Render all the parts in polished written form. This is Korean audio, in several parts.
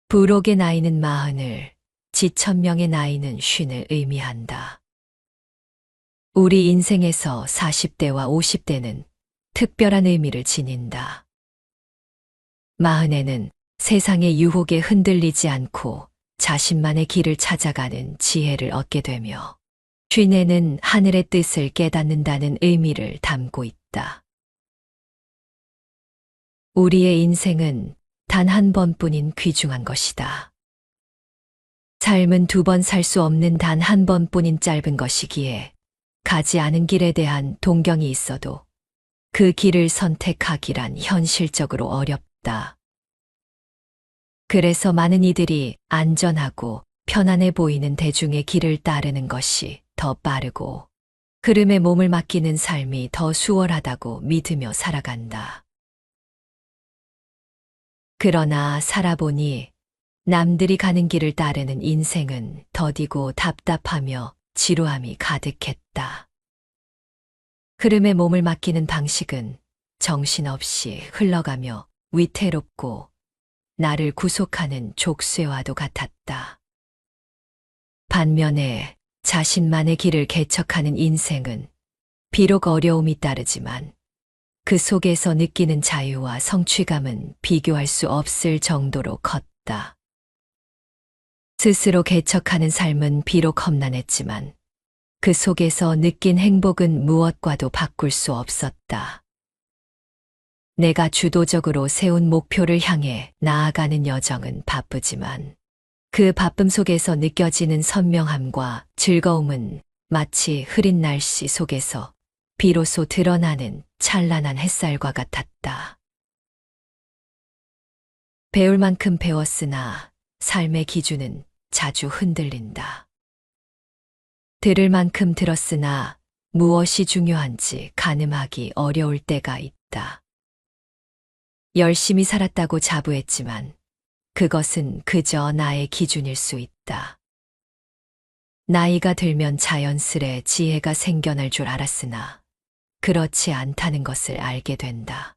부록의 나이는 40을, 지천명의 나이는 50을 의미한다. 우리 인생에서 40대와 50대는 특별한 의미를 지닌다. 40에는 세상의 유혹에 흔들리지 않고 자신만의 길을 찾아가는 지혜를 얻게 되며, 50에는 하늘의 뜻을 깨닫는다는 의미를 담고 있다. 우리의 인생은 단 한 번뿐인 귀중한 것이다. 삶은 두 번 살 수 없는 단 한 번뿐인 짧은 것이기에 가지 않은 길에 대한 동경이 있어도 그 길을 선택하기란 현실적으로 어렵다. 그래서 많은 이들이 안전하고 편안해 보이는 대중의 길을 따르는 것이 더 빠르고 흐름에 몸을 맡기는 삶이 더 수월하다고 믿으며 살아간다. 그러나 살아보니 남들이 가는 길을 따르는 인생은 더디고 답답하며 지루함이 가득했다. 흐름에 몸을 맡기는 방식은 정신없이 흘러가며 위태롭고 나를 구속하는 족쇄와도 같았다. 반면에 자신만의 길을 개척하는 인생은 비록 어려움이 따르지만 그 속에서 느끼는 자유와 성취감은 비교할 수 없을 정도로 컸다. 스스로 개척하는 삶은 비록 험난했지만 그 속에서 느낀 행복은 무엇과도 바꿀 수 없었다. 내가 주도적으로 세운 목표를 향해 나아가는 여정은 바쁘지만 그 바쁨 속에서 느껴지는 선명함과 즐거움은 마치 흐린 날씨 속에서 비로소 드러나는 찬란한 햇살과 같았다. 배울 만큼 배웠으나 삶의 기준은 자주 흔들린다. 들을 만큼 들었으나 무엇이 중요한지 가늠하기 어려울 때가 있다. 열심히 살았다고 자부했지만 그것은 그저 나의 기준일 수 있다. 나이가 들면 자연스레 지혜가 생겨날 줄 알았으나 그렇지 않다는 것을 알게 된다.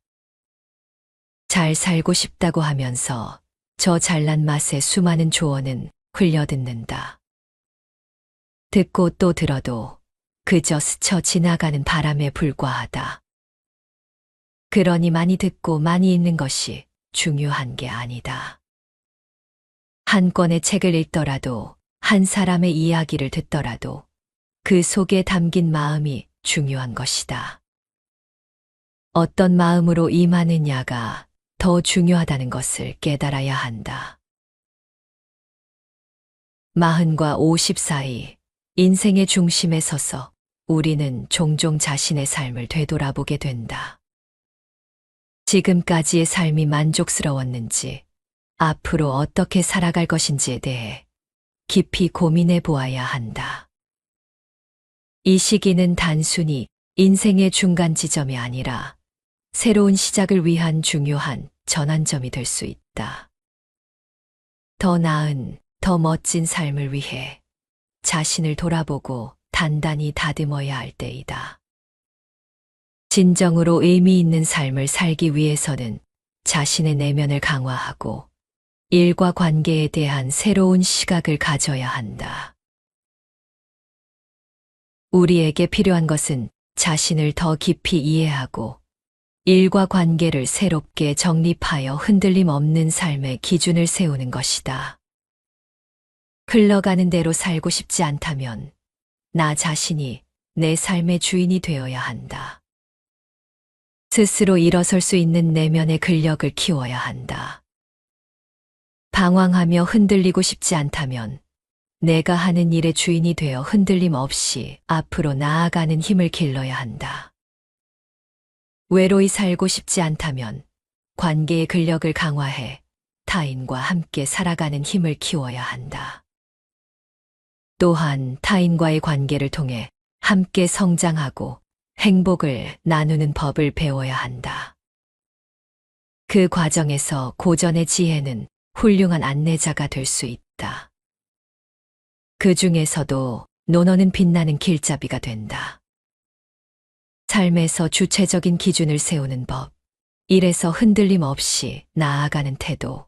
잘 살고 싶다고 하면서 저 잘난 맛의 수많은 조언은 흘려듣는다. 듣고 또 들어도 그저 스쳐 지나가는 바람에 불과하다. 그러니 많이 듣고 많이 읽는 것이 중요한 게 아니다. 한 권의 책을 읽더라도 한 사람의 이야기를 듣더라도 그 속에 담긴 마음이 중요한 것이다. 어떤 마음으로 임하느냐가 더 중요하다는 것을 깨달아야 한다. 40과 50 사이 인생의 중심에 서서 우리는 종종 자신의 삶을 되돌아보게 된다. 지금까지의 삶이 만족스러웠는지, 앞으로 어떻게 살아갈 것인지에 대해 깊이 고민해 보아야 한다. 이 시기는 단순히 인생의 중간 지점이 아니라 새로운 시작을 위한 중요한 전환점이 될 수 있다. 더 나은, 더 멋진 삶을 위해 자신을 돌아보고 단단히 다듬어야 할 때이다. 진정으로 의미 있는 삶을 살기 위해서는 자신의 내면을 강화하고 일과 관계에 대한 새로운 시각을 가져야 한다. 우리에게 필요한 것은 자신을 더 깊이 이해하고 일과 관계를 새롭게 정립하여 흔들림 없는 삶의 기준을 세우는 것이다. 흘러가는 대로 살고 싶지 않다면 나 자신이 내 삶의 주인이 되어야 한다. 스스로 일어설 수 있는 내면의 근력을 키워야 한다. 방황하며 흔들리고 싶지 않다면 내가 하는 일의 주인이 되어 흔들림 없이 앞으로 나아가는 힘을 길러야 한다. 외로이 살고 싶지 않다면 관계의 근력을 강화해 타인과 함께 살아가는 힘을 키워야 한다. 또한 타인과의 관계를 통해 함께 성장하고 행복을 나누는 법을 배워야 한다. 그 과정에서 고전의 지혜는 훌륭한 안내자가 될 수 있다. 그 중에서도 논어는 빛나는 길잡이가 된다. 삶에서 주체적인 기준을 세우는 법, 일에서 흔들림 없이 나아가는 태도,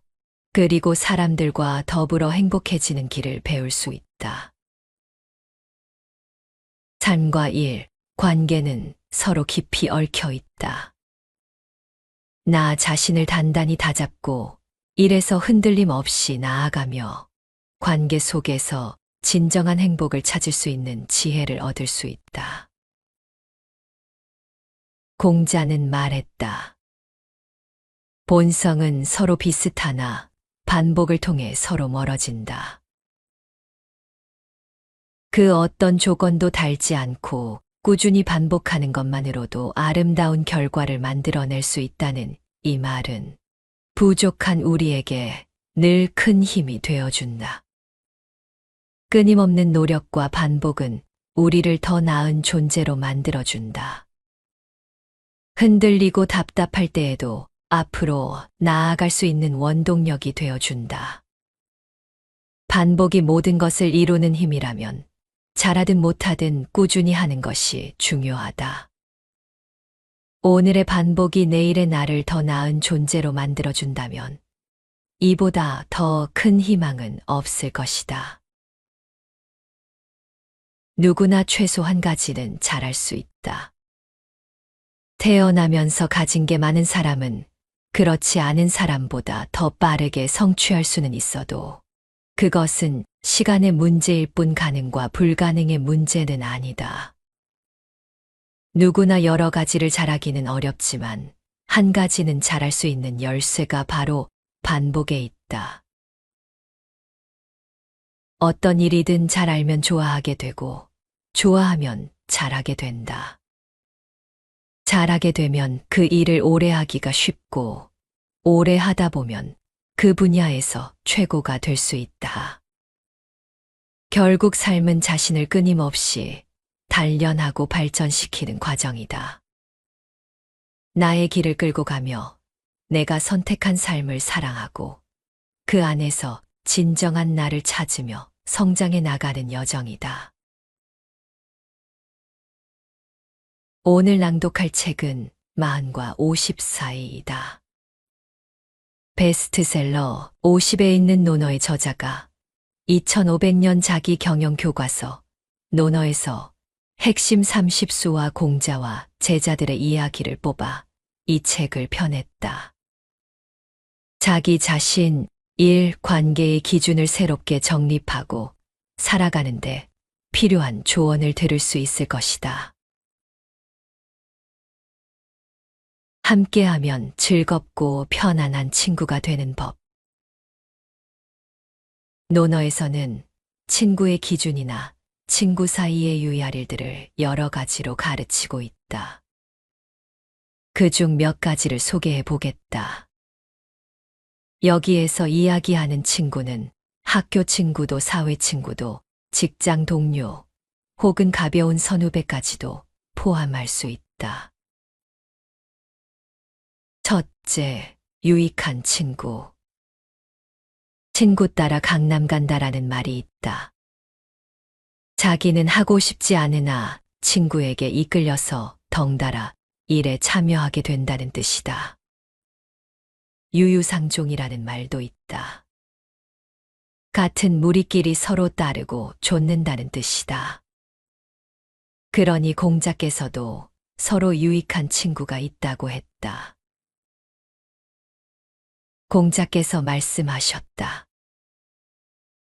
그리고 사람들과 더불어 행복해지는 길을 배울 수 있다. 삶과 일, 관계는 서로 깊이 얽혀 있다. 나 자신을 단단히 다잡고 일에서 흔들림 없이 나아가며 관계 속에서 진정한 행복을 찾을 수 있는 지혜를 얻을 수 있다. 공자는 말했다. 본성은 서로 비슷하나 반복을 통해 서로 멀어진다. 그 어떤 조건도 달지 않고 꾸준히 반복하는 것만으로도 아름다운 결과를 만들어낼 수 있다는 이 말은 부족한 우리에게 늘 큰 힘이 되어준다. 끊임없는 노력과 반복은 우리를 더 나은 존재로 만들어준다. 흔들리고 답답할 때에도 앞으로 나아갈 수 있는 원동력이 되어준다. 반복이 모든 것을 이루는 힘이라면 잘하든 못하든 꾸준히 하는 것이 중요하다. 오늘의 반복이 내일의 나를 더 나은 존재로 만들어준다면 이보다 더 큰 희망은 없을 것이다. 누구나 최소 한 가지는 잘할 수 있다. 태어나면서 가진 게 많은 사람은 그렇지 않은 사람보다 더 빠르게 성취할 수는 있어도 그것은 시간의 문제일 뿐 가능과 불가능의 문제는 아니다. 누구나 여러 가지를 잘하기는 어렵지만 한 가지는 잘할 수 있는 열쇠가 바로 반복에 있다. 어떤 일이든 잘 알면 좋아하게 되고 좋아하면 잘하게 된다. 잘하게 되면 그 일을 오래 하기가 쉽고 오래 하다 보면 그 분야에서 최고가 될 수 있다. 결국 삶은 자신을 끊임없이 단련하고 발전시키는 과정이다. 나의 길을 끌고 가며 내가 선택한 삶을 사랑하고 그 안에서 진정한 나를 찾으며 성장해 나가는 여정이다. 오늘 낭독할 책은 40과 50 사이이다. 베스트셀러 50에 있는 논어의 저자가 2500년 자기 경영 교과서 논어에서 핵심 30수와 공자와 제자들의 이야기를 뽑아 이 책을 펴냈다. 자기 자신, 일, 관계의 기준을 새롭게 정립하고 살아가는데 필요한 조언을 들을 수 있을 것이다. 함께하면 즐겁고 편안한 친구가 되는 법. 논어에서는 친구의 기준이나 친구 사이의 유의할 일들을 여러 가지로 가르치고 있다. 그중 몇 가지를 소개해 보겠다. 여기에서 이야기하는 친구는 학교 친구도 사회 친구도 직장 동료 혹은 가벼운 선후배까지도 포함할 수 있다. 첫째, 유익한 친구. 친구 따라 강남 간다라는 말이 있다. 자기는 하고 싶지 않으나 친구에게 이끌려서 덩달아 일에 참여하게 된다는 뜻이다. 유유상종이라는 말도 있다. 같은 무리끼리 서로 따르고 좇는다는 뜻이다. 그러니 공자께서도 서로 유익한 친구가 있다고 했다. 공자께서 말씀하셨다.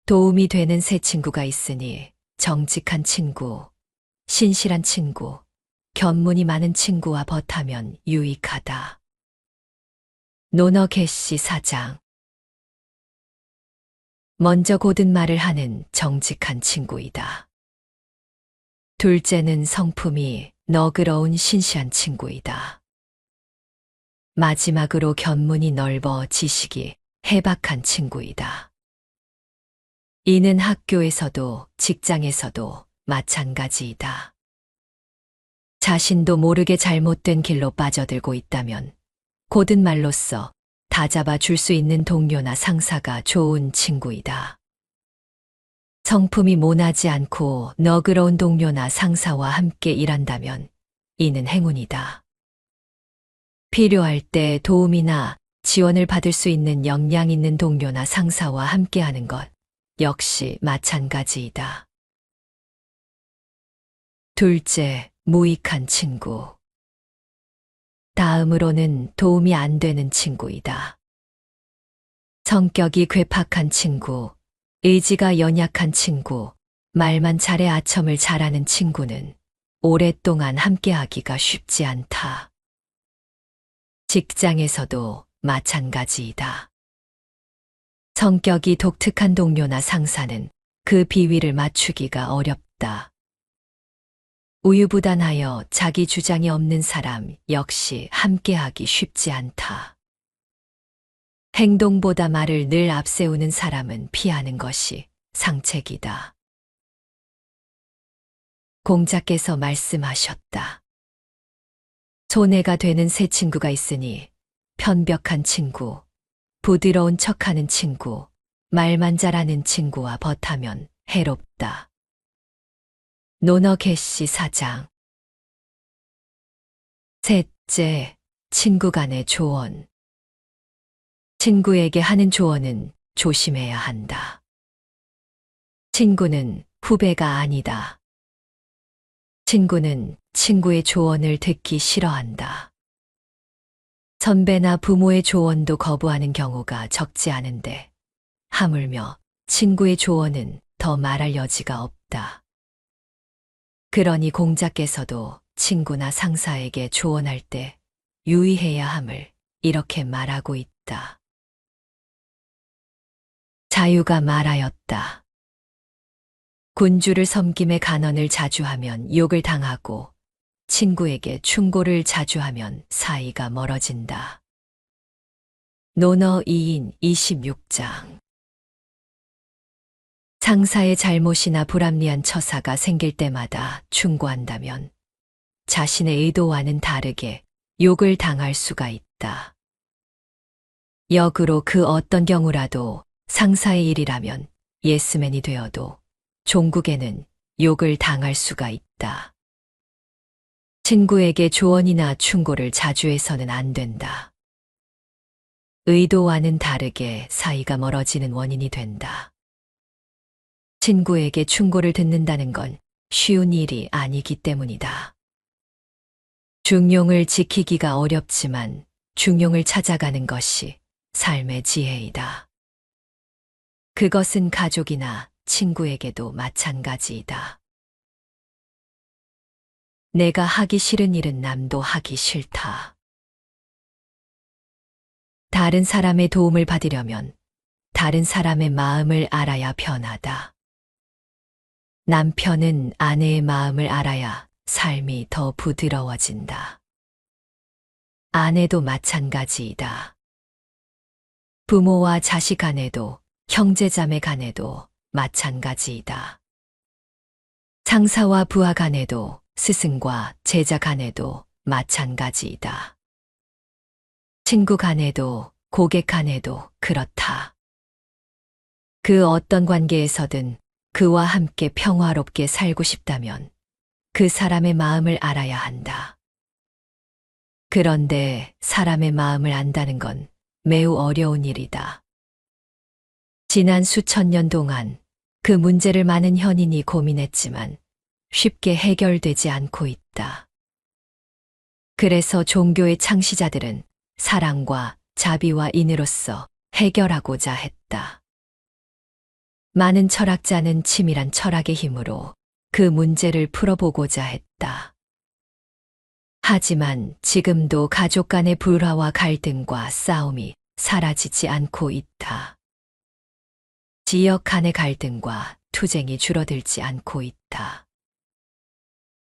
도움이 되는 새 친구가 있으니 정직한 친구, 신실한 친구, 견문이 많은 친구와 벗하면 유익하다. 논어 개시 4장. 먼저 고든 말을 하는 정직한 친구이다. 둘째는 성품이 너그러운 신실한 친구이다. 마지막으로 견문이 넓어 지식이 해박한 친구이다. 이는 학교에서도 직장에서도 마찬가지이다. 자신도 모르게 잘못된 길로 빠져들고 있다면 고든 말로써 다잡아 줄 수 있는 동료나 상사가 좋은 친구이다. 성품이 모나지 않고 너그러운 동료나 상사와 함께 일한다면 이는 행운이다. 필요할 때 도움이나 지원을 받을 수 있는 역량 있는 동료나 상사와 함께하는 것 역시 마찬가지이다. 둘째, 무익한 친구. 다음으로는 도움이 안 되는 친구이다. 성격이 괴팍한 친구, 의지가 연약한 친구, 말만 잘해 아첨을 잘하는 친구는 오랫동안 함께하기가 쉽지 않다. 직장에서도 마찬가지이다. 성격이 독특한 동료나 상사는 그 비위를 맞추기가 어렵다. 우유부단하여 자기 주장이 없는 사람 역시 함께하기 쉽지 않다. 행동보다 말을 늘 앞세우는 사람은 피하는 것이 상책이다. 공자께서 말씀하셨다. 손해가 되는 새 친구가 있으니 편벽한 친구, 부드러운 척하는 친구, 말만 잘하는 친구와 벗하면 해롭다. 노너게시 사장. 셋째, 친구 간의 조언. 친구에게 하는 조언은 조심해야 한다. 친구는 후배가 아니다. 친구는 친구의 조언을 듣기 싫어한다. 선배나 부모의 조언도 거부하는 경우가 적지 않은데, 하물며 친구의 조언은 더 말할 여지가 없다. 그러니 공자께서도 친구나 상사에게 조언할 때 유의해야 함을 이렇게 말하고 있다. 자유가 말하였다. 군주를 섬김에 간언을 자주 하면 욕을 당하고 친구에게 충고를 자주 하면 사이가 멀어진다. 논어 2인 26장. 상사의 잘못이나 불합리한 처사가 생길 때마다 충고한다면 자신의 의도와는 다르게 욕을 당할 수가 있다. 역으로 그 어떤 경우라도 상사의 일이라면 예스맨이 되어도 종국에는 욕을 당할 수가 있다. 친구에게 조언이나 충고를 자주 해서는 안 된다. 의도와는 다르게 사이가 멀어지는 원인이 된다. 친구에게 충고를 듣는다는 건 쉬운 일이 아니기 때문이다. 중용을 지키기가 어렵지만 중용을 찾아가는 것이 삶의 지혜이다. 그것은 가족이나 친구에게도 마찬가지이다. 내가 하기 싫은 일은 남도 하기 싫다. 다른 사람의 도움을 받으려면 다른 사람의 마음을 알아야 편하다. 남편은 아내의 마음을 알아야 삶이 더 부드러워진다. 아내도 마찬가지이다. 부모와 자식 간에도 형제자매 간에도 마찬가지이다. 상사와 부하 간에도 스승과 제자 간에도 마찬가지이다. 친구 간에도 고객 간에도 그렇다. 그 어떤 관계에서든 그와 함께 평화롭게 살고 싶다면 그 사람의 마음을 알아야 한다. 그런데 사람의 마음을 안다는 건 매우 어려운 일이다. 지난 수천 년 동안 그 문제를 많은 현인이 고민했지만 쉽게 해결되지 않고 있다. 그래서 종교의 창시자들은 사랑과 자비와 인으로써 해결하고자 했다. 많은 철학자는 치밀한 철학의 힘으로 그 문제를 풀어보고자 했다. 하지만 지금도 가족 간의 불화와 갈등과 싸움이 사라지지 않고 있다. 지역 간의 갈등과 투쟁이 줄어들지 않고 있다.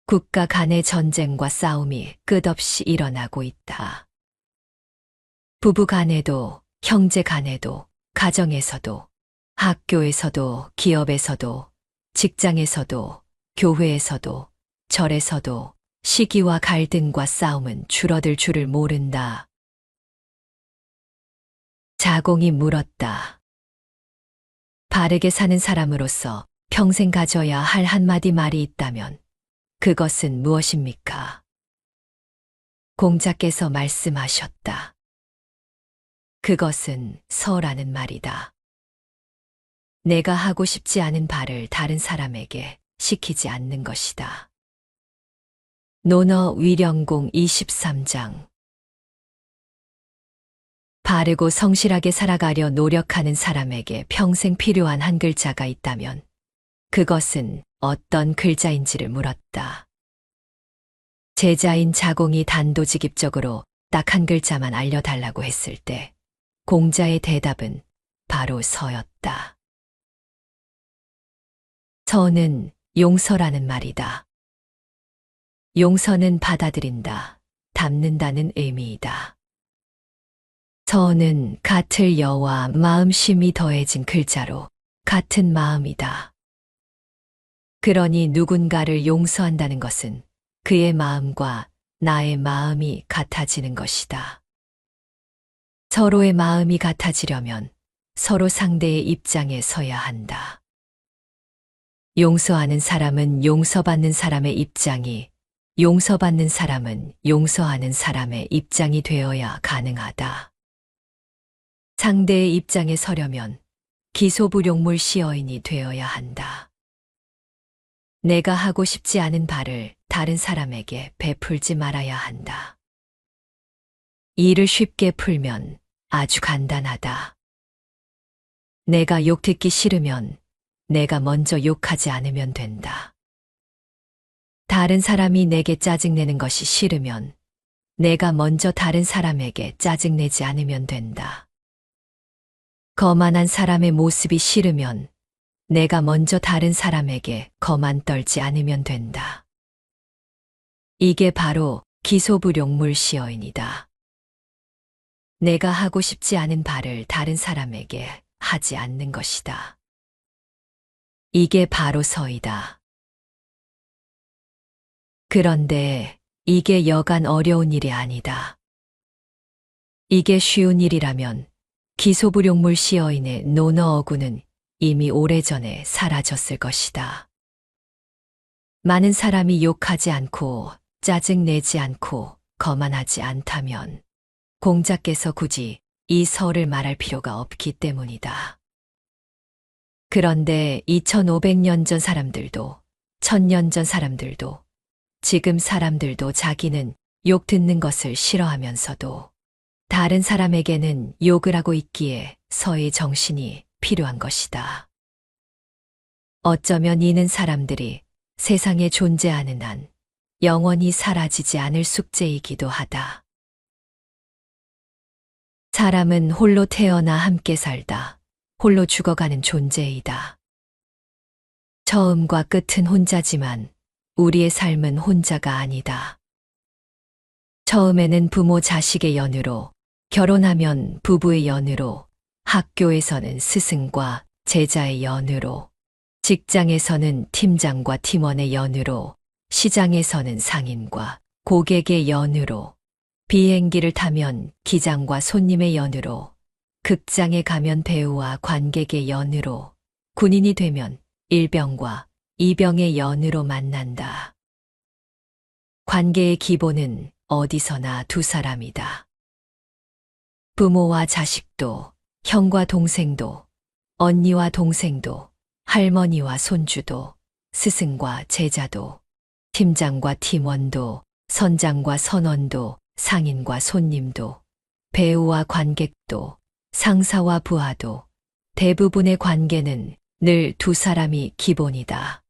국가 간의 전쟁과 싸움이 끝없이 일어나고 있다. 부부 간에도, 형제 간에도, 가정에서도, 학교에서도, 기업에서도, 직장에서도, 교회에서도, 절에서도 시기와 갈등과 싸움은 줄어들 줄을 모른다. 자공이 물었다. 바르게 사는 사람으로서 평생 가져야 할 한마디 말이 있다면 그것은 무엇입니까? 공자께서 말씀하셨다. 그것은 서라는 말이다. 내가 하고 싶지 않은 바를 다른 사람에게 시키지 않는 것이다. 논어 위령공 23장. 바르고 성실하게 살아가려 노력하는 사람에게 평생 필요한 한 글자가 있다면 그것은 어떤 글자인지를 물었다. 제자인 자공이 단도직입적으로 딱 한 글자만 알려달라고 했을 때 공자의 대답은 바로 서였다. 서는 용서라는 말이다. 용서는 받아들인다, 담는다는 의미이다. 서는 같을 여와 마음심이 더해진 글자로 같은 마음이다. 그러니 누군가를 용서한다는 것은 그의 마음과 나의 마음이 같아지는 것이다. 서로의 마음이 같아지려면 서로 상대의 입장에 서야 한다. 용서하는 사람은 용서받는 사람의 입장이, 용서받는 사람은 용서하는 사람의 입장이 되어야 가능하다. 상대의 입장에 서려면 기소불용물 시어인이 되어야 한다. 내가 하고 싶지 않은 바를 다른 사람에게 베풀지 말아야 한다. 일을 쉽게 풀면 아주 간단하다. 내가 욕 듣기 싫으면 내가 먼저 욕하지 않으면 된다. 다른 사람이 내게 짜증내는 것이 싫으면 내가 먼저 다른 사람에게 짜증내지 않으면 된다. 거만한 사람의 모습이 싫으면 내가 먼저 다른 사람에게 거만 떨지 않으면 된다. 이게 바로 기소불용물 시어인이다. 내가 하고 싶지 않은 바를 다른 사람에게 하지 않는 것이다. 이게 바로 서이다. 그런데 이게 여간 어려운 일이 아니다. 이게 쉬운 일이라면 기소불용물 시어인의 논어 어구는 이미 오래전에 사라졌을 것이다. 많은 사람이 욕하지 않고 짜증내지 않고 거만하지 않다면 공자께서 굳이 이 서를 말할 필요가 없기 때문이다. 그런데 2500년 전 사람들도 1000년 전 사람들도 지금 사람들도 자기는 욕 듣는 것을 싫어하면서도 다른 사람에게는 욕을 하고 있기에 서의 정신이 필요한 것이다. 어쩌면 이는 사람들이 세상에 존재하는 한 영원히 사라지지 않을 숙제이기도 하다. 사람은 홀로 태어나 함께 살다 홀로 죽어가는 존재이다. 처음과 끝은 혼자지만 우리의 삶은 혼자가 아니다. 처음에는 부모 자식의 연으로, 결혼하면 부부의 연으로, 학교에서는 스승과 제자의 연으로, 직장에서는 팀장과 팀원의 연으로, 시장에서는 상인과 고객의 연으로, 비행기를 타면 기장과 손님의 연으로, 극장에 가면 배우와 관객의 연으로, 군인이 되면 일병과 이병의 연으로 만난다. 관계의 기본은 어디서나 두 사람이다. 부모와 자식도, 형과 동생도, 언니와 동생도, 할머니와 손주도, 스승과 제자도, 팀장과 팀원도, 선장과 선원도, 상인과 손님도, 배우와 관객도, 상사와 부하도, 대부분의 관계는 늘 두 사람이 기본이다.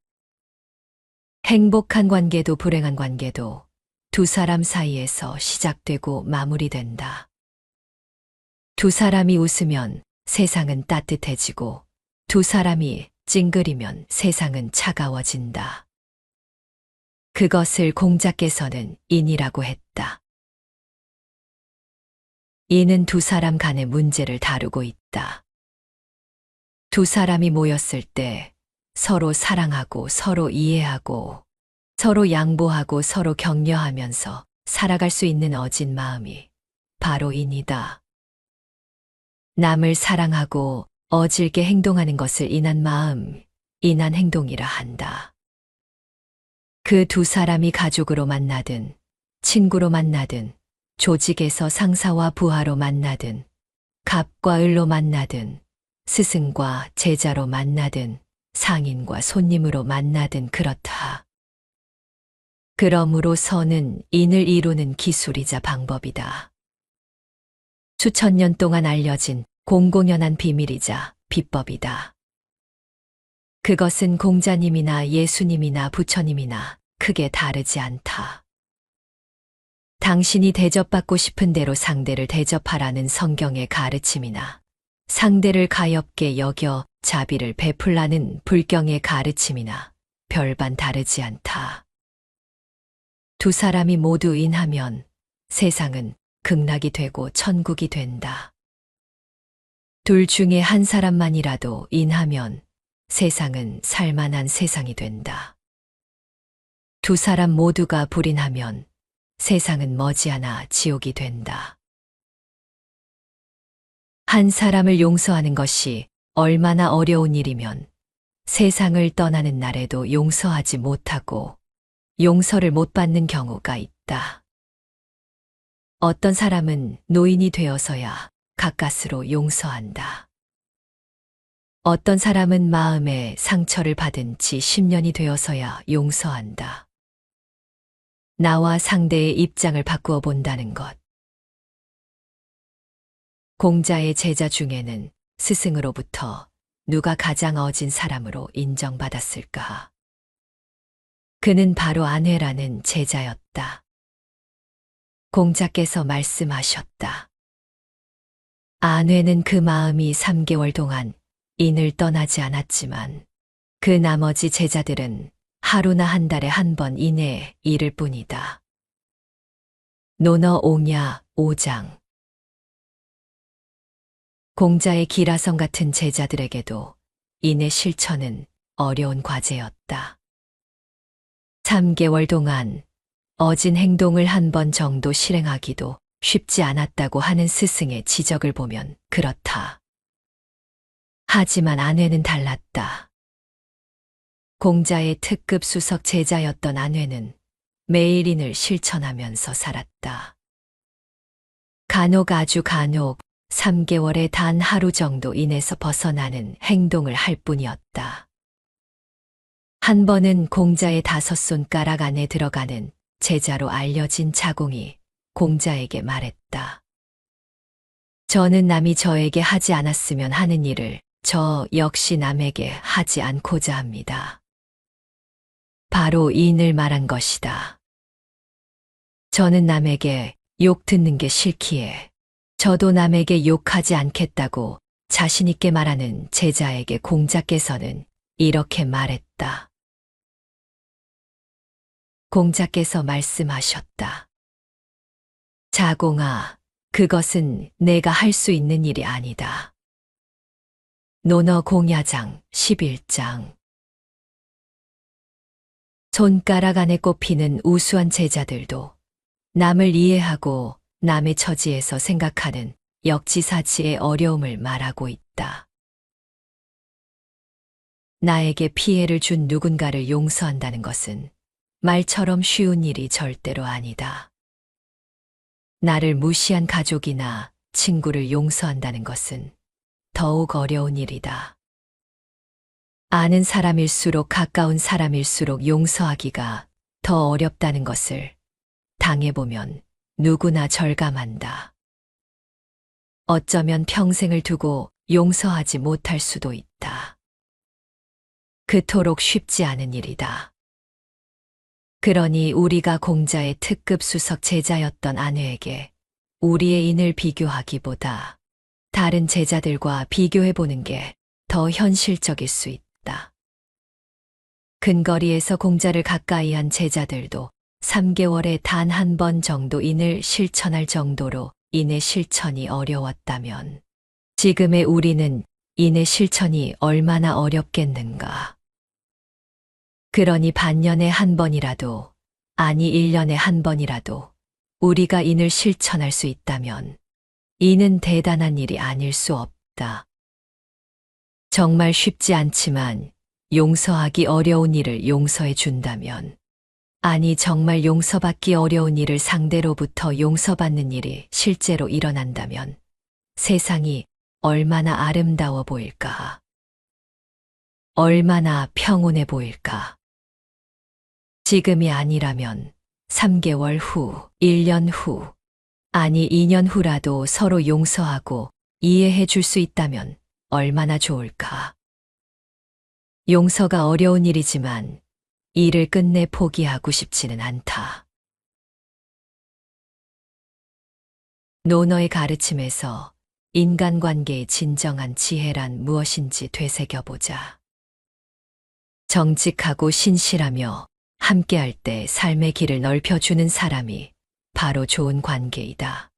행복한 관계도 불행한 관계도 두 사람 사이에서 시작되고 마무리된다. 두 사람이 웃으면 세상은 따뜻해지고 두 사람이 찡그리면 세상은 차가워진다. 그것을 공자께서는 인이라고 했다. 이는 두 사람 간의 문제를 다루고 있다. 두 사람이 모였을 때 서로 사랑하고 서로 이해하고 서로 양보하고 서로 격려하면서 살아갈 수 있는 어진 마음이 바로 인이다. 남을 사랑하고 어질게 행동하는 것을 인한 마음, 인한 행동이라 한다. 그 두 사람이 가족으로 만나든 친구로 만나든 조직에서 상사와 부하로 만나든 갑과 을로 만나든, 스승과 제자로 만나든, 상인과 손님으로 만나든 그렇다. 그러므로 선은 인을 이루는 기술이자 방법이다. 수천 년 동안 알려진 공공연한 비밀이자 비법이다. 그것은 공자님이나 예수님이나 부처님이나 크게 다르지 않다. 당신이 대접받고 싶은 대로 상대를 대접하라는 성경의 가르침이나 상대를 가엾게 여겨 자비를 베풀라는 불경의 가르침이나 별반 다르지 않다. 두 사람이 모두 인하면 세상은 극락이 되고 천국이 된다. 둘 중에 한 사람만이라도 인하면 세상은 살만한 세상이 된다. 두 사람 모두가 불인하면 세상은 머지않아 지옥이 된다. 한 사람을 용서하는 것이 얼마나 어려운 일이면 세상을 떠나는 날에도 용서하지 못하고 용서를 못 받는 경우가 있다. 어떤 사람은 노인이 되어서야 가까스로 용서한다. 어떤 사람은 마음에 상처를 받은 지 10년이 되어서야 용서한다. 나와 상대의 입장을 바꾸어 본다는 것. 공자의 제자 중에는 스승으로부터 누가 가장 어진 사람으로 인정받았을까? 그는 바로 안회라는 제자였다. 공자께서 말씀하셨다. 안회는 그 마음이 3개월 동안 인을 떠나지 않았지만 그 나머지 제자들은 하루나 한 달에 한 번 이내에 이를 뿐이다. 논어 옹야 5장. 공자의 기라성 같은 제자들에게도 인의 실천은 어려운 과제였다. 3개월 동안 어진 행동을 한 번 정도 실행하기도 쉽지 않았다고 하는 스승의 지적을 보면 그렇다. 하지만 안회는 달랐다. 공자의 특급 수석 제자였던 안회는 매일 인을 실천하면서 살았다. 간혹 아주 간혹 3개월에 단 하루 정도 인에서 벗어나는 행동을 할 뿐이었다. 한 번은 공자의 5손가락 안에 들어가는 제자로 알려진 자공이 공자에게 말했다. 저는 남이 저에게 하지 않았으면 하는 일을 저 역시 남에게 하지 않고자 합니다. 바로 인을 말한 것이다. 저는 남에게 욕 듣는 게 싫기에 저도 남에게 욕하지 않겠다고 자신 있게 말하는 제자에게 공자께서는 이렇게 말했다. 공자께서 말씀하셨다. 자공아, 그것은 내가 할 수 있는 일이 아니다. 논어 공야장 11장. 손가락 안에 꼽히는 우수한 제자들도 남을 이해하고 남의 처지에서 생각하는 역지사지의 어려움을 말하고 있다. 나에게 피해를 준 누군가를 용서한다는 것은 말처럼 쉬운 일이 절대로 아니다. 나를 무시한 가족이나 친구를 용서한다는 것은 더욱 어려운 일이다. 아는 사람일수록 가까운 사람일수록 용서하기가 더 어렵다는 것을 당해보면 누구나 절감한다. 어쩌면 평생을 두고 용서하지 못할 수도 있다. 그토록 쉽지 않은 일이다. 그러니 우리가 공자의 특급 수석 제자였던 안회에게 우리의 인을 비교하기보다 다른 제자들과 비교해보는 게 더 현실적일 수 있다. 근거리에서 공자를 가까이 한 제자들도 3개월에 단 한 번 정도 인을 실천할 정도로 인의 실천이 어려웠다면 지금의 우리는 인의 실천이 얼마나 어렵겠는가. 그러니 반년에 한 번이라도, 아니 1년에 한 번이라도 우리가 인을 실천할 수 있다면 이는 대단한 일이 아닐 수 없다. 정말 쉽지 않지만 용서하기 어려운 일을 용서해 준다면, 아니 정말 용서받기 어려운 일을 상대로부터 용서받는 일이 실제로 일어난다면 세상이 얼마나 아름다워 보일까? 얼마나 평온해 보일까? 지금이 아니라면 3개월 후, 1년 후, 아니 2년 후라도 서로 용서하고 이해해 줄 수 있다면 얼마나 좋을까? 용서가 어려운 일이지만 일을 끝내 포기하고 싶지는 않다. 노너의 가르침에서 인간관계의 진정한 지혜란 무엇인지 되새겨보자. 정직하고 신실하며 함께할 때 삶의 길을 넓혀주는 사람이 바로 좋은 관계이다.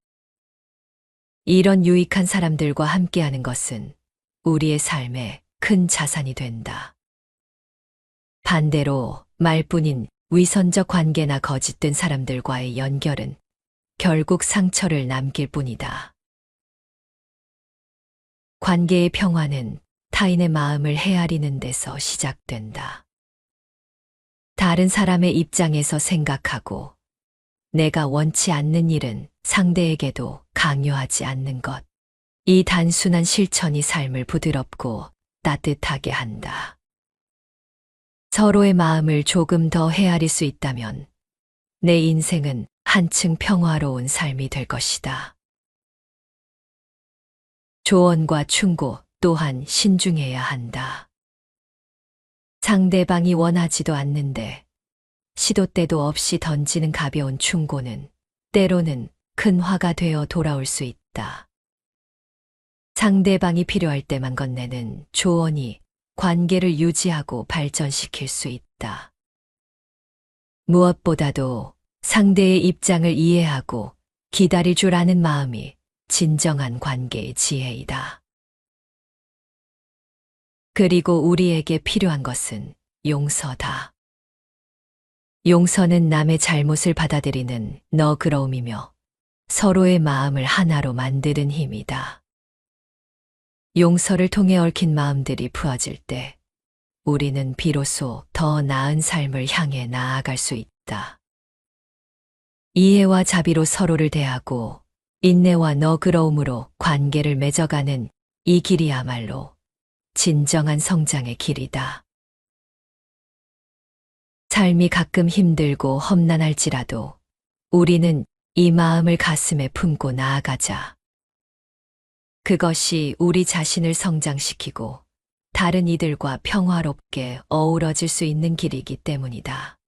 이런 유익한 사람들과 함께하는 것은 우리의 삶에 큰 자산이 된다. 반대로 말뿐인 위선적 관계나 거짓된 사람들과의 연결은 결국 상처를 남길 뿐이다. 관계의 평화는 타인의 마음을 헤아리는 데서 시작된다. 다른 사람의 입장에서 생각하고 내가 원치 않는 일은 상대에게도 강요하지 않는 것. 이 단순한 실천이 삶을 부드럽고 따뜻하게 한다. 서로의 마음을 조금 더 헤아릴 수 있다면 내 인생은 한층 평화로운 삶이 될 것이다. 조언과 충고 또한 신중해야 한다. 상대방이 원하지도 않는데 시도 때도 없이 던지는 가벼운 충고는 때로는 큰 화가 되어 돌아올 수 있다. 상대방이 필요할 때만 건네는 조언이 관계를 유지하고 발전시킬 수 있다. 무엇보다도 상대의 입장을 이해하고 기다릴 줄 아는 마음이 진정한 관계의 지혜이다. 그리고 우리에게 필요한 것은 용서다. 용서는 남의 잘못을 받아들이는 너그러움이며 서로의 마음을 하나로 만드는 힘이다. 용서를 통해 얽힌 마음들이 풀어질 때 우리는 비로소 더 나은 삶을 향해 나아갈 수 있다. 이해와 자비로 서로를 대하고 인내와 너그러움으로 관계를 맺어가는 이 길이야말로 진정한 성장의 길이다. 삶이 가끔 힘들고 험난할지라도 우리는 이 마음을 가슴에 품고 나아가자. 그것이 우리 자신을 성장시키고 다른 이들과 평화롭게 어우러질 수 있는 길이기 때문이다.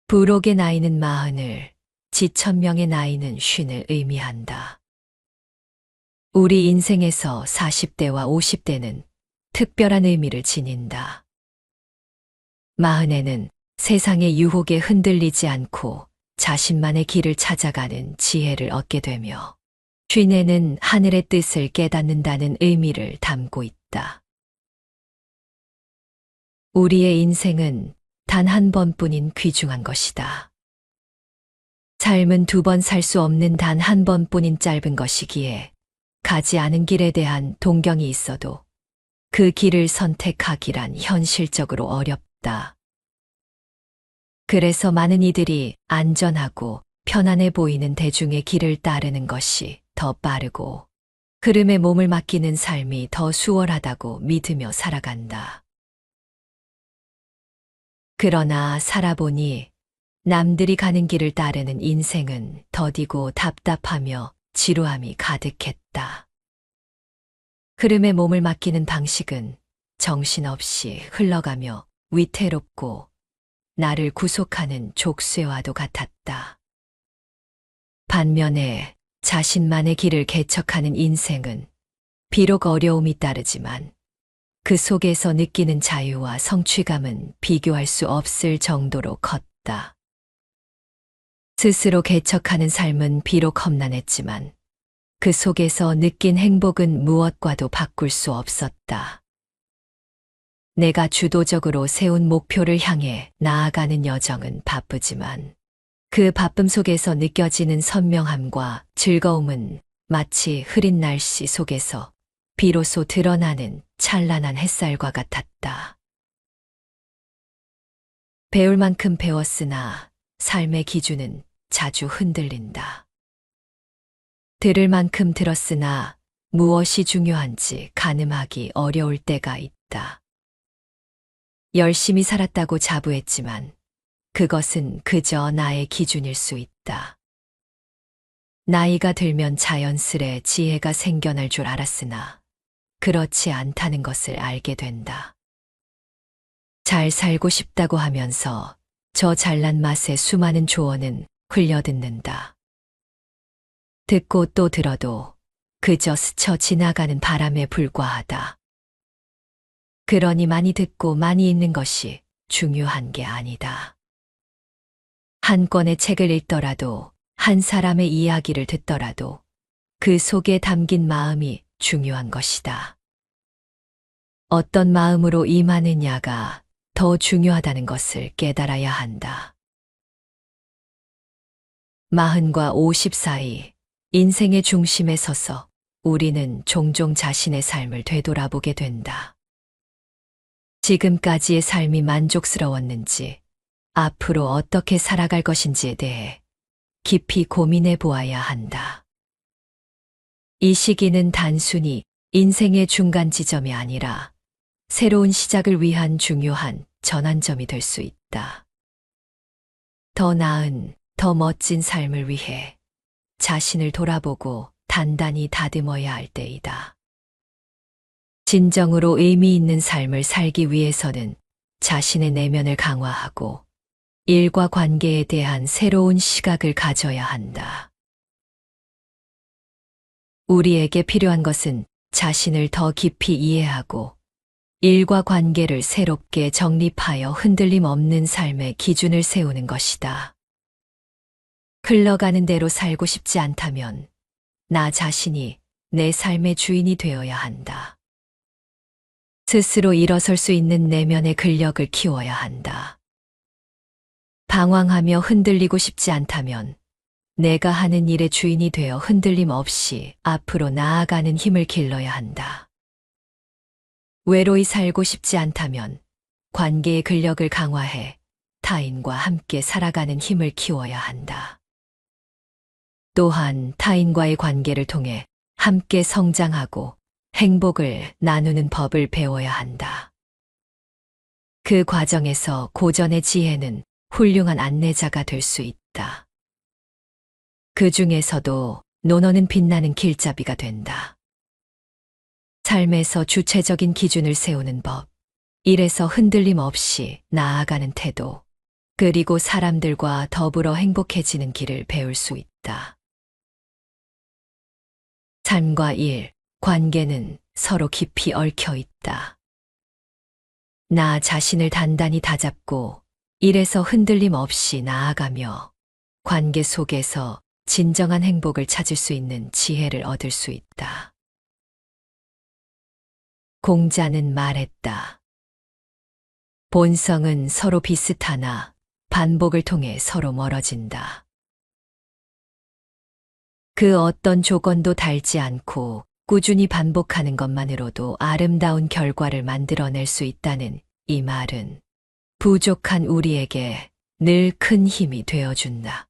부록의 나이는 40을, 지천명의 나이는 50을 의미한다. 우리 인생에서 40대와 50대는 특별한 의미를 지닌다. 40에는 세상의 유혹에 흔들리지 않고 자신만의 길을 찾아가는 지혜를 얻게 되며 50에는 하늘의 뜻을 깨닫는다는 의미를 담고 있다. 우리의 인생은 단 한 번뿐인 귀중한 것이다. 삶은 2번 살 수 없는 단 한 번뿐인 짧은 것이기에 가지 않은 길에 대한 동경이 있어도 그 길을 선택하기란 현실적으로 어렵다. 그래서 많은 이들이 안전하고 편안해 보이는 대중의 길을 따르는 것이 더 빠르고 흐름에 몸을 맡기는 삶이 더 수월하다고 믿으며 살아간다. 그러나 살아보니 남들이 가는 길을 따르는 인생은 더디고 답답하며 지루함이 가득했다. 흐름에 몸을 맡기는 방식은 정신없이 흘러가며 위태롭고 나를 구속하는 족쇄와도 같았다. 반면에 자신만의 길을 개척하는 인생은 비록 어려움이 따르지만 그 속에서 느끼는 자유와 성취감은 비교할 수 없을 정도로 컸다. 스스로 개척하는 삶은 비록 험난했지만 그 속에서 느낀 행복은 무엇과도 바꿀 수 없었다. 내가 주도적으로 세운 목표를 향해 나아가는 여정은 바쁘지만 그 바쁨 속에서 느껴지는 선명함과 즐거움은 마치 흐린 날씨 속에서 비로소 드러나는 찬란한 햇살과 같았다. 배울 만큼 배웠으나 삶의 기준은 자주 흔들린다. 들을 만큼 들었으나 무엇이 중요한지 가늠하기 어려울 때가 있다. 열심히 살았다고 자부했지만 그것은 그저 나의 기준일 수 있다. 나이가 들면 자연스레 지혜가 생겨날 줄 알았으나 그렇지 않다는 것을 알게 된다. 잘 살고 싶다고 하면서 저 잘난 맛의 수많은 조언은 흘려듣는다. 듣고 또 들어도 그저 스쳐 지나가는 바람에 불과하다. 그러니 많이 듣고 많이 읽는 것이 중요한 게 아니다. 한 권의 책을 읽더라도 한 사람의 이야기를 듣더라도 그 속에 담긴 마음이 중요한 것이다. 어떤 마음으로 임하느냐가 더 중요하다는 것을 깨달아야 한다. 40과 50 사이 인생의 중심에 서서 우리는 종종 자신의 삶을 되돌아보게 된다. 지금까지의 삶이 만족스러웠는지, 앞으로 어떻게 살아갈 것인지에 대해 깊이 고민해 보아야 한다. 이 시기는 단순히 인생의 중간 지점이 아니라 새로운 시작을 위한 중요한 전환점이 될 수 있다. 더 나은, 더 멋진 삶을 위해 자신을 돌아보고 단단히 다듬어야 할 때이다. 진정으로 의미 있는 삶을 살기 위해서는 자신의 내면을 강화하고 일과 관계에 대한 새로운 시각을 가져야 한다. 우리에게 필요한 것은 자신을 더 깊이 이해하고 일과 관계를 새롭게 정립하여 흔들림 없는 삶의 기준을 세우는 것이다. 흘러가는 대로 살고 싶지 않다면 나 자신이 내 삶의 주인이 되어야 한다. 스스로 일어설 수 있는 내면의 근력을 키워야 한다. 방황하며 흔들리고 싶지 않다면 내가 하는 일의 주인이 되어 흔들림 없이 앞으로 나아가는 힘을 길러야 한다. 외로이 살고 싶지 않다면 관계의 근력을 강화해 타인과 함께 살아가는 힘을 키워야 한다. 또한 타인과의 관계를 통해 함께 성장하고 행복을 나누는 법을 배워야 한다. 그 과정에서 고전의 지혜는 훌륭한 안내자가 될 수 있다. 그 중에서도 논어는 빛나는 길잡이가 된다. 삶에서 주체적인 기준을 세우는 법, 일에서 흔들림 없이 나아가는 태도, 그리고 사람들과 더불어 행복해지는 길을 배울 수 있다. 삶과 일, 관계는 서로 깊이 얽혀 있다. 나 자신을 단단히 다잡고 일에서 흔들림 없이 나아가며 관계 속에서 진정한 행복을 찾을 수 있는 지혜를 얻을 수 있다. 공자는 말했다. 본성은 서로 비슷하나 반복을 통해 서로 멀어진다. 그 어떤 조건도 달지 않고 꾸준히 반복하는 것만으로도 아름다운 결과를 만들어낼 수 있다는 이 말은 부족한 우리에게 늘 큰 힘이 되어준다.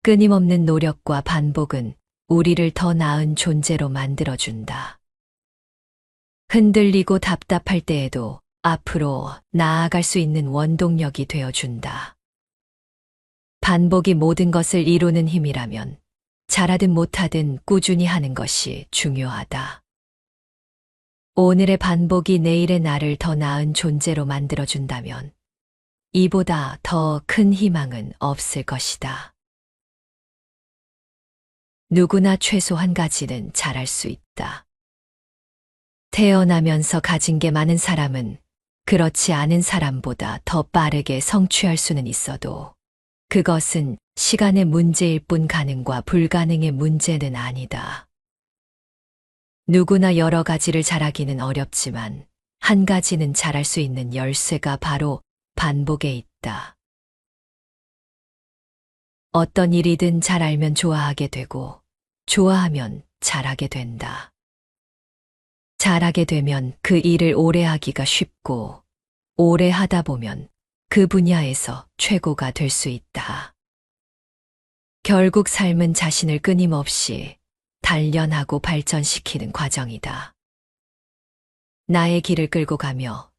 끊임없는 노력과 반복은 우리를 더 나은 존재로 만들어준다. 흔들리고 답답할 때에도 앞으로 나아갈 수 있는 원동력이 되어준다. 반복이 모든 것을 이루는 힘이라면 잘하든 못하든 꾸준히 하는 것이 중요하다. 오늘의 반복이 내일의 나를 더 나은 존재로 만들어준다면 이보다 더 큰 희망은 없을 것이다. 누구나 최소 한 가지는 잘할 수 있다. 태어나면서 가진 게 많은 사람은 그렇지 않은 사람보다 더 빠르게 성취할 수는 있어도 그것은 시간의 문제일 뿐 가능과 불가능의 문제는 아니다. 누구나 여러 가지를 잘하기는 어렵지만 한 가지는 잘할 수 있는 열쇠가 바로 반복에 있다. 어떤 일이든 잘 알면 좋아하게 되고 좋아하면 잘하게 된다. 잘하게 되면 그 일을 오래 하기가 쉽고 오래 하다 보면 그 분야에서 최고가 될 수 있다. 결국 삶은 자신을 끊임없이 단련하고 발전시키는 과정이다. 나의 길을 끌고 가며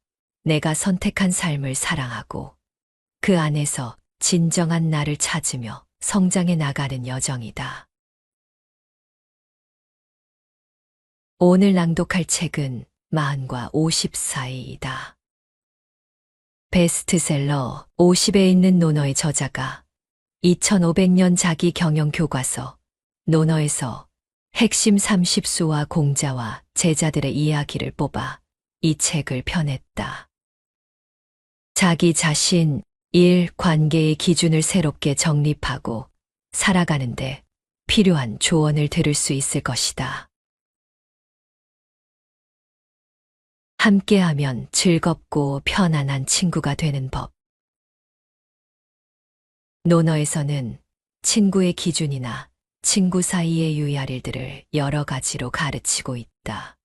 내가 선택한 삶을 사랑하고 그 안에서 진정한 나를 찾으며 성장해 나가는 여정이다. 오늘 낭독할 책은 40과 50 사이이다. 베스트셀러 50에 있는 논어의 저자가 2500년 자기 경영 교과서 논어에서 핵심 30수와 공자와 제자들의 이야기를 뽑아 이 책을 펴냈다. 자기 자신, 일, 관계의 기준을 새롭게 정립하고 살아가는데 필요한 조언을 들을 수 있을 것이다. 함께하면 즐겁고 편안한 친구가 되는 법. 논어에서는 친구의 기준이나 친구 사이의 유의할 일들을 여러 가지로 가르치고 있다.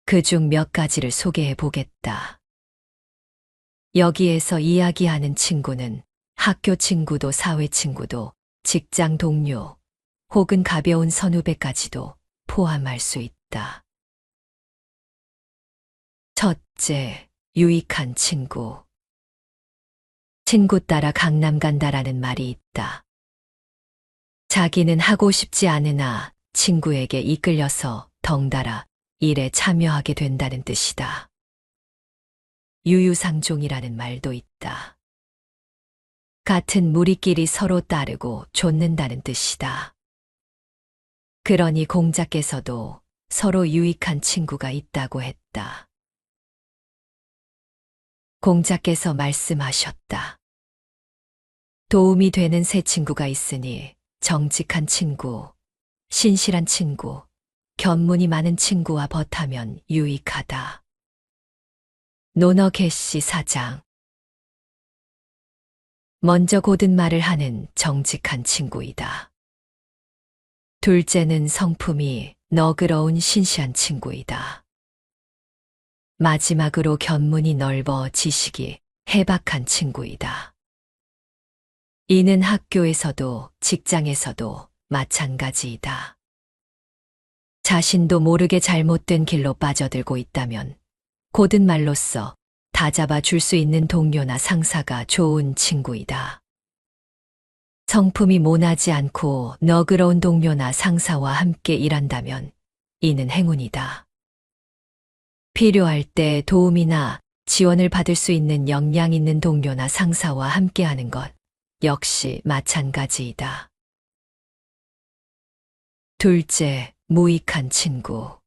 그중 몇 가지를 소개해 보겠다. 여기에서 이야기하는 친구는 학교 친구도 사회 친구도 직장 동료 혹은 가벼운 선후배까지도 포함할 수 있다. 첫째, 유익한 친구. 친구 따라 강남 간다라는 말이 있다. 자기는 하고 싶지 않으나 친구에게 이끌려서 덩달아 일에 참여하게 된다는 뜻이다. 유유상종이라는 말도 있다. 같은 무리끼리 서로 따르고 좇는다는 뜻이다. 그러니 공자께서도 서로 유익한 친구가 있다고 했다. 공자께서 말씀하셨다. 도움이 되는 새 친구가 있으니 정직한 친구, 신실한 친구, 견문이 많은 친구와 벗하면 유익하다. 논어 개시 4장. 먼저 고든 말을 하는 정직한 친구이다. 둘째는 성품이 너그러운 신시한 친구이다. 마지막으로 견문이 넓어 지식이 해박한 친구이다. 이는 학교에서도 직장에서도 마찬가지이다. 자신도 모르게 잘못된 길로 빠져들고 있다면 고든 말로써 다잡아 줄 수 있는 동료나 상사가 좋은 친구이다. 성품이 모나지 않고 너그러운 동료나 상사와 함께 일한다면 이는 행운이다. 필요할 때 도움이나 지원을 받을 수 있는 역량 있는 동료나 상사와 함께하는 것 역시 마찬가지이다. 둘째, 무익한 친구.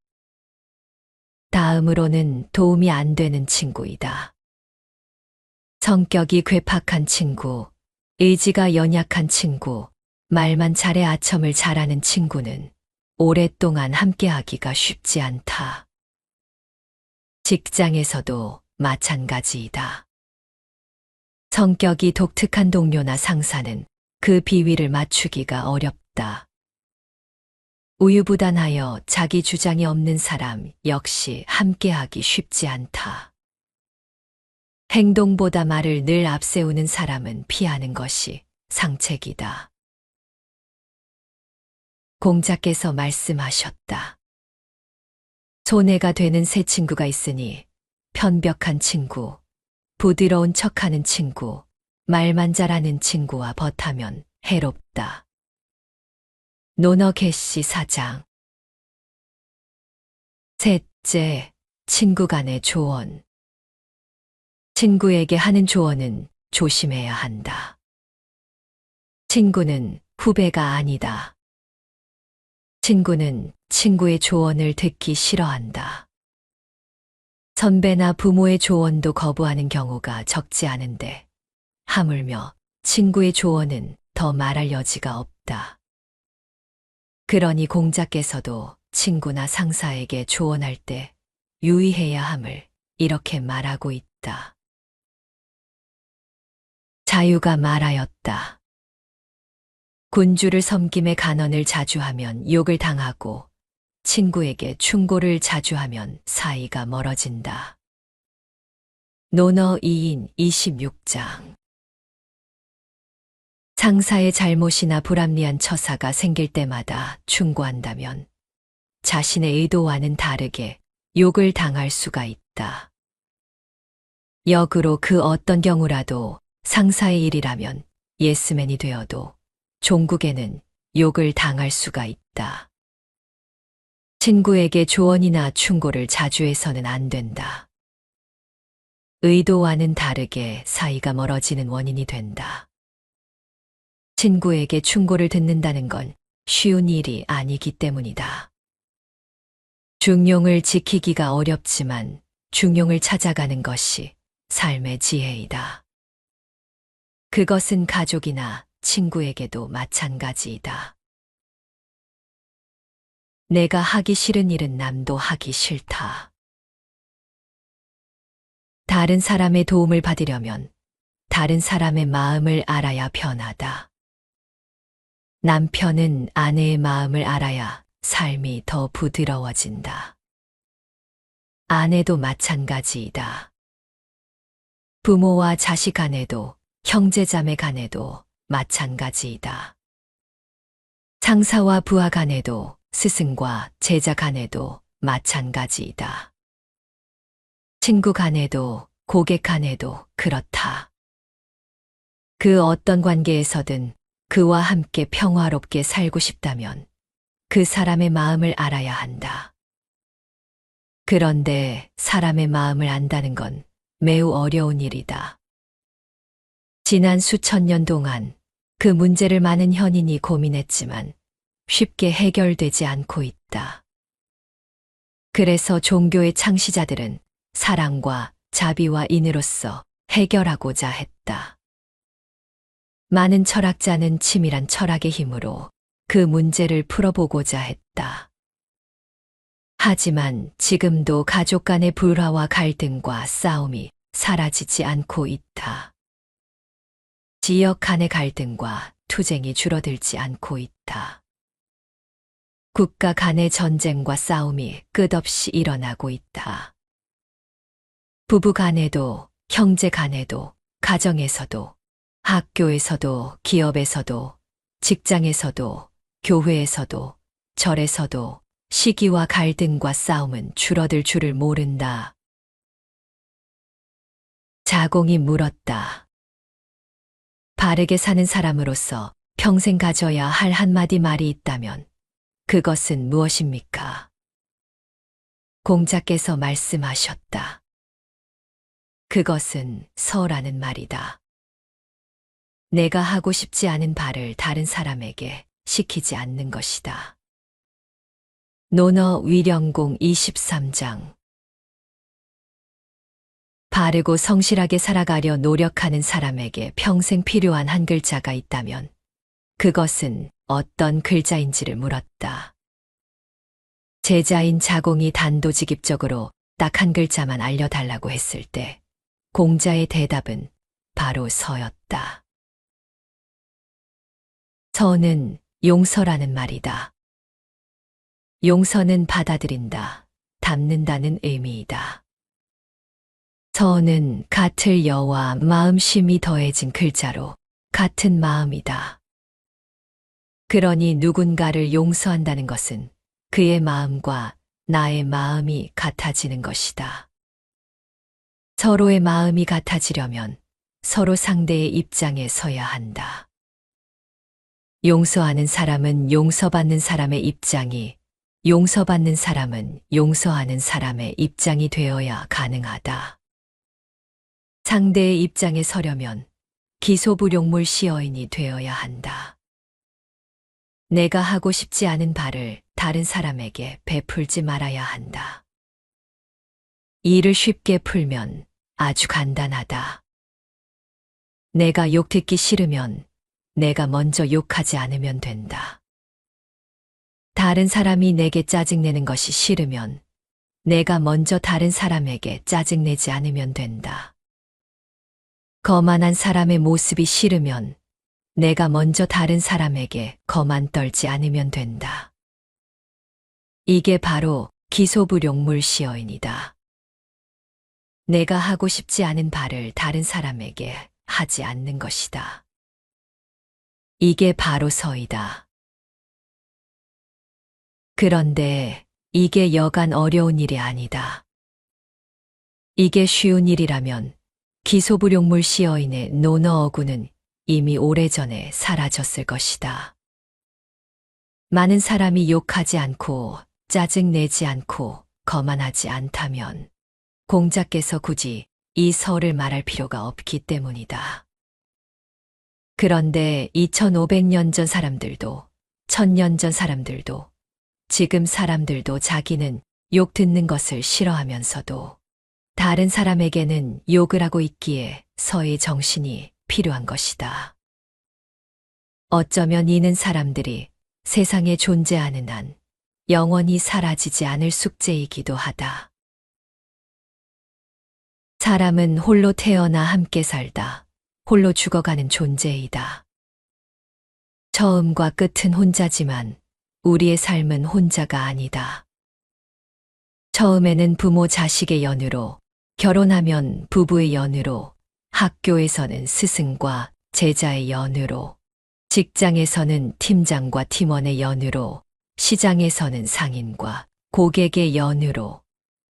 다음으로는 도움이 안 되는 친구이다. 성격이 괴팍한 친구, 의지가 연약한 친구, 말만 잘해 아첨을 잘하는 친구는 오랫동안 함께하기가 쉽지 않다. 직장에서도 마찬가지이다. 성격이 독특한 동료나 상사는 그 비위를 맞추기가 어렵다. 우유부단하여 자기 주장이 없는 사람 역시 함께하기 쉽지 않다. 행동보다 말을 늘 앞세우는 사람은 피하는 것이 상책이다. 공자께서 말씀하셨다. 손해가 되는 새 친구가 있으니 편벽한 친구, 부드러운 척하는 친구, 말만 잘하는 친구와 벗하면 해롭다. 논어 개시 4장. 셋째, 친구 간의 조언. 친구에게 하는 조언은 조심해야 한다. 친구는 후배가 아니다. 친구는 친구의 조언을 듣기 싫어한다. 선배나 부모의 조언도 거부하는 경우가 적지 않은데 하물며 친구의 조언은 더 말할 여지가 없다. 그러니 공자께서도 친구나 상사에게 조언할 때 유의해야 함을 이렇게 말하고 있다. 자유가 말하였다. 군주를 섬김에 간언을 자주 하면 욕을 당하고 친구에게 충고를 자주 하면 사이가 멀어진다. 논어 2인 26장. 상사의 잘못이나 불합리한 처사가 생길 때마다 충고한다면 자신의 의도와는 다르게 욕을 당할 수가 있다. 역으로 그 어떤 경우라도 상사의 일이라면 예스맨이 되어도 종국에는 욕을 당할 수가 있다. 친구에게 조언이나 충고를 자주 해서는 안 된다. 의도와는 다르게 사이가 멀어지는 원인이 된다. 친구에게 충고를 듣는다는 건 쉬운 일이 아니기 때문이다. 중용을 지키기가 어렵지만 중용을 찾아가는 것이 삶의 지혜이다. 그것은 가족이나 친구에게도 마찬가지이다. 내가 하기 싫은 일은 남도 하기 싫다. 다른 사람의 도움을 받으려면 다른 사람의 마음을 알아야 편하다. 남편은 아내의 마음을 알아야 삶이 더 부드러워진다. 아내도 마찬가지이다. 부모와 자식 간에도 형제자매 간에도 마찬가지이다. 상사와 부하 간에도 스승과 제자 간에도 마찬가지이다. 친구 간에도 고객 간에도 그렇다. 그 어떤 관계에서든 그와 함께 평화롭게 살고 싶다면 그 사람의 마음을 알아야 한다. 그런데 사람의 마음을 안다는 건 매우 어려운 일이다. 지난 수천 년 동안 그 문제를 많은 현인이 고민했지만 쉽게 해결되지 않고 있다. 그래서 종교의 창시자들은 사랑과 자비와 인으로써 해결하고자 했다. 많은 철학자는 치밀한 철학의 힘으로 그 문제를 풀어보고자 했다. 하지만 지금도 가족 간의 불화와 갈등과 싸움이 사라지지 않고 있다. 지역 간의 갈등과 투쟁이 줄어들지 않고 있다. 국가 간의 전쟁과 싸움이 끝없이 일어나고 있다. 부부 간에도, 형제 간에도, 가정에서도, 학교에서도, 기업에서도, 직장에서도, 교회에서도, 절에서도 시기와 갈등과 싸움은 줄어들 줄을 모른다. 자공이 물었다. 바르게 사는 사람으로서 평생 가져야 할 한마디 말이 있다면 그것은 무엇입니까? 공자께서 말씀하셨다. 그것은 서라는 말이다. 내가 하고 싶지 않은 바를 다른 사람에게 시키지 않는 것이다. 논어 위령공 23장. 바르고 성실하게 살아가려 노력하는 사람에게 평생 필요한 한 글자가 있다면 그것은 어떤 글자인지를 물었다. 제자인 자공이 단도직입적으로 딱 한 글자만 알려달라고 했을 때 공자의 대답은 바로 서였다. 서는 용서라는 말이다. 용서는 받아들인다, 담는다는 의미이다. 서는 같을 여와 마음심이 더해진 글자로 같은 마음이다. 그러니 누군가를 용서한다는 것은 그의 마음과 나의 마음이 같아지는 것이다. 서로의 마음이 같아지려면 서로 상대의 입장에 서야 한다. 용서하는 사람은 용서받는 사람의 입장이, 용서받는 사람은 용서하는 사람의 입장이 되어야 가능하다. 상대의 입장에 서려면 기소불용물 시어인이 되어야 한다. 내가 하고 싶지 않은 바를 다른 사람에게 베풀지 말아야 한다. 일을 쉽게 풀면 아주 간단하다. 내가 욕 듣기 싫으면 내가 먼저 욕하지 않으면 된다. 다른 사람이 내게 짜증내는 것이 싫으면 내가 먼저 다른 사람에게 짜증내지 않으면 된다. 거만한 사람의 모습이 싫으면 내가 먼저 다른 사람에게 거만 떨지 않으면 된다. 이게 바로 기소불용물 시어인이다. 내가 하고 싶지 않은 바를 다른 사람에게 하지 않는 것이다. 이게 바로 서이다. 그런데 이게 여간 어려운 일이 아니다. 이게 쉬운 일이라면 기소불용물 시어인의 논어 어구는 이미 오래전에 사라졌을 것이다. 많은 사람이 욕하지 않고 짜증내지 않고 거만하지 않다면 공자께서 굳이 이 서를 말할 필요가 없기 때문이다. 그런데 2500년 전 사람들도 1000년 전 사람들도 지금 사람들도 자기는 욕 듣는 것을 싫어하면서도 다른 사람에게는 욕을 하고 있기에 서의 정신이 필요한 것이다. 어쩌면 이는 사람들이 세상에 존재하는 한 영원히 사라지지 않을 숙제이기도 하다. 사람은 홀로 태어나 함께 살다 홀로 죽어가는 존재이다. 처음과 끝은 혼자지만 우리의 삶은 혼자가 아니다. 처음에는 부모 자식의 연으로, 결혼하면 부부의 연으로, 학교에서는 스승과 제자의 연으로, 직장에서는 팀장과 팀원의 연으로, 시장에서는 상인과 고객의 연으로,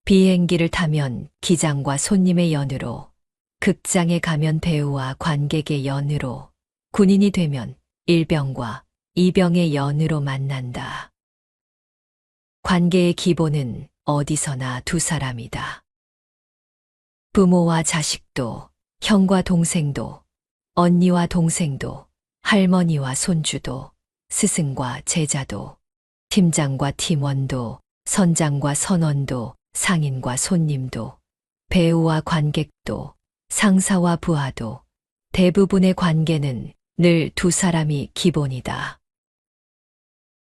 비행기를 타면 기장과 손님의 연으로, 극장에 가면 배우와 관객의 연으로, 군인이 되면 일병과 이병의 연으로 만난다. 관계의 기본은 어디서나 두 사람이다. 부모와 자식도, 형과 동생도, 언니와 동생도, 할머니와 손주도, 스승과 제자도, 팀장과 팀원도, 선장과 선원도, 상인과 손님도, 배우와 관객도, 상사와 부하도, 대부분의 관계는 늘 두 사람이 기본이다.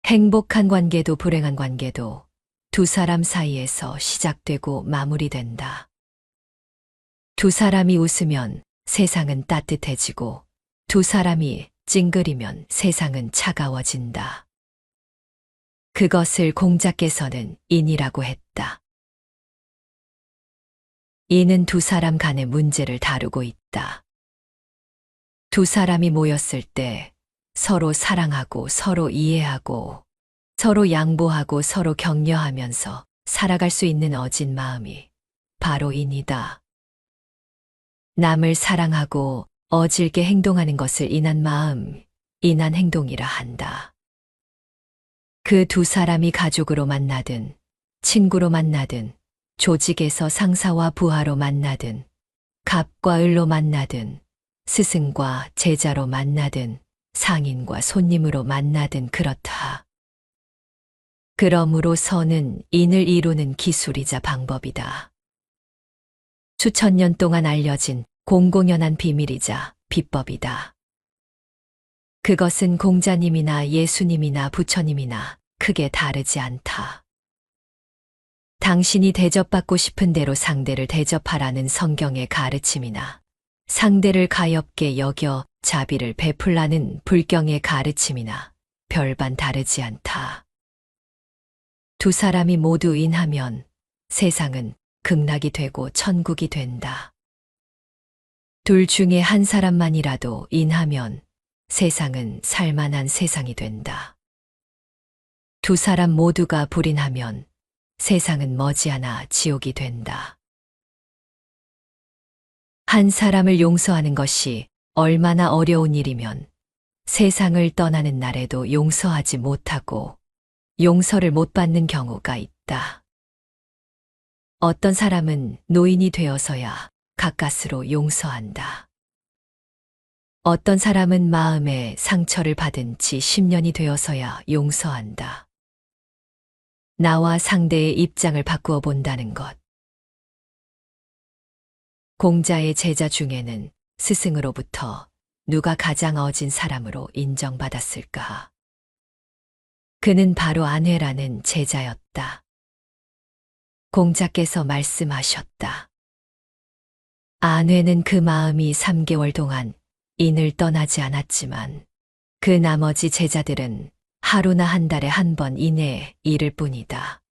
행복한 관계도 불행한 관계도 두 사람 사이에서 시작되고 마무리된다. 두 사람이 웃으면 세상은 따뜻해지고 두 사람이 찡그리면 세상은 차가워진다. 그것을 공자께서는 인이라고 했다. 이는 두 사람 간의 문제를 다루고 있다. 두 사람이 모였을 때 서로 사랑하고 서로 이해하고 서로 양보하고 서로 격려하면서 살아갈 수 있는 어진 마음이 바로 인이다. 남을 사랑하고 어질게 행동하는 것을 인한 마음, 인한 행동이라 한다. 그 두 사람이 가족으로 만나든 친구로 만나든 조직에서 상사와 부하로 만나든 갑과 을로 만나든 스승과 제자로 만나든 상인과 손님으로 만나든 그렇다. 그러므로 서는 인을 이루는 기술이자 방법이다. 수천 년 동안 알려진 공공연한 비밀이자 비법이다. 그것은 공자님이나 예수님이나 부처님이나 크게 다르지 않다. 당신이 대접받고 싶은 대로 상대를 대접하라는 성경의 가르침이나 상대를 가엾게 여겨 자비를 베풀라는 불경의 가르침이나 별반 다르지 않다. 두 사람이 모두 인하면 세상은 극락이 되고 천국이 된다. 둘 중에 한 사람만이라도 인하면 세상은 살만한 세상이 된다. 두 사람 모두가 불인하면 세상은 머지않아 지옥이 된다. 한 사람을 용서하는 것이 얼마나 어려운 일이면 세상을 떠나는 날에도 용서하지 못하고 용서를 못 받는 경우가 있다. 어떤 사람은 노인이 되어서야 가까스로 용서한다. 어떤 사람은 마음에 상처를 받은 지 10년이 되어서야 용서한다. 나와 상대의 입장을 바꾸어 본다는 것. 공자의 제자 중에는 스승으로부터 누가 가장 어진 사람으로 인정받았을까? 그는 바로 안회라는 제자였다. 공자께서 말씀하셨다. 안회는 그 마음이 3개월 동안 인을 떠나지 않았지만 그 나머지 제자들은 하루나 한 달에 한 번 이내에 이를 뿐이다.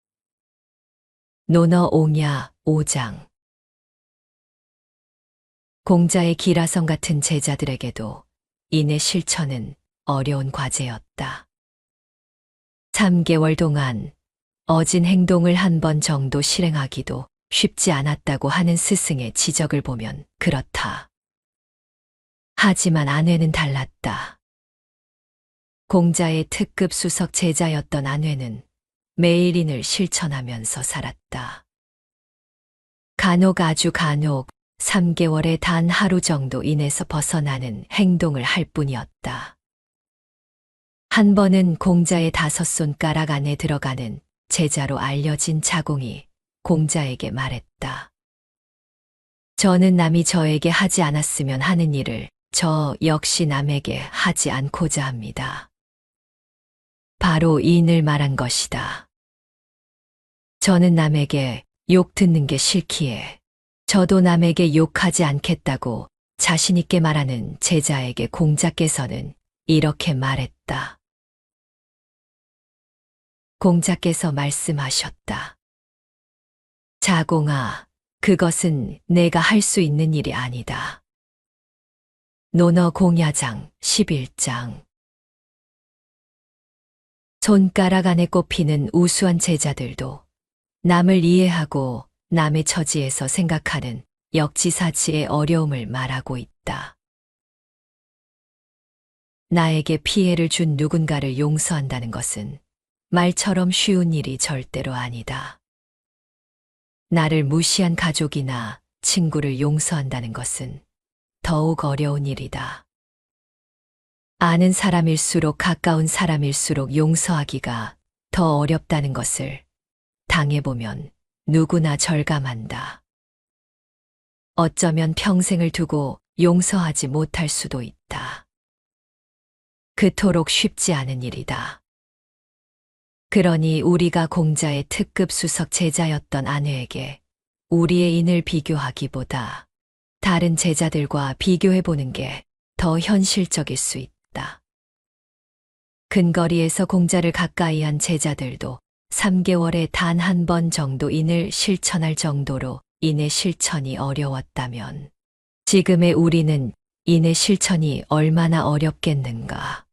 논어 옹야 5장 공자의 기라성 같은 제자들에게도 인의 실천은 어려운 과제였다. 3개월 동안 어진 행동을 한 번 정도 실행하기도 쉽지 않았다고 하는 스승의 지적을 보면 그렇다. 하지만 안회는 달랐다. 공자의 특급 수석 제자였던 안회는 매일 인을 실천하면서 살았다. 간혹 아주 간혹 3개월에 단 하루 정도 인에서 벗어나는 행동을 할 뿐이었다. 한 번은 공자의 5손가락 안에 들어가는 제자로 알려진 자공이 공자에게 말했다. 저는 남이 저에게 하지 않았으면 하는 일을 저 역시 남에게 하지 않고자 합니다. 바로 이 인을 말한 것이다. 저는 남에게 욕 듣는 게 싫기에 저도 남에게 욕하지 않겠다고 자신 있게 말하는 제자에게 공자께서는 이렇게 말했다. 공자께서 말씀하셨다. 자공아, 그것은 내가 할 수 있는 일이 아니다. 논어 공야장 11장. 손가락 안에 꼽히는 우수한 제자들도 남을 이해하고 남의 처지에서 생각하는 역지사지의 어려움을 말하고 있다. 나에게 피해를 준 누군가를 용서한다는 것은 말처럼 쉬운 일이 절대로 아니다. 나를 무시한 가족이나 친구를 용서한다는 것은 더욱 어려운 일이다. 아는 사람일수록 가까운 사람일수록 용서하기가 더 어렵다는 것을 당해보면 누구나 절감한다. 어쩌면 평생을 두고 용서하지 못할 수도 있다. 그토록 쉽지 않은 일이다. 그러니 우리가 공자의 특급 수석 제자였던 안회에게 우리의 인을 비교하기보다 다른 제자들과 비교해보는 게 더 현실적일 수 있다. 근거리에서 공자를 가까이 한 제자들도 3개월에 단 한 번 정도 인을 실천할 정도로 인의 실천이 어려웠다면 지금의 우리는 인의 실천이 얼마나 어렵겠는가.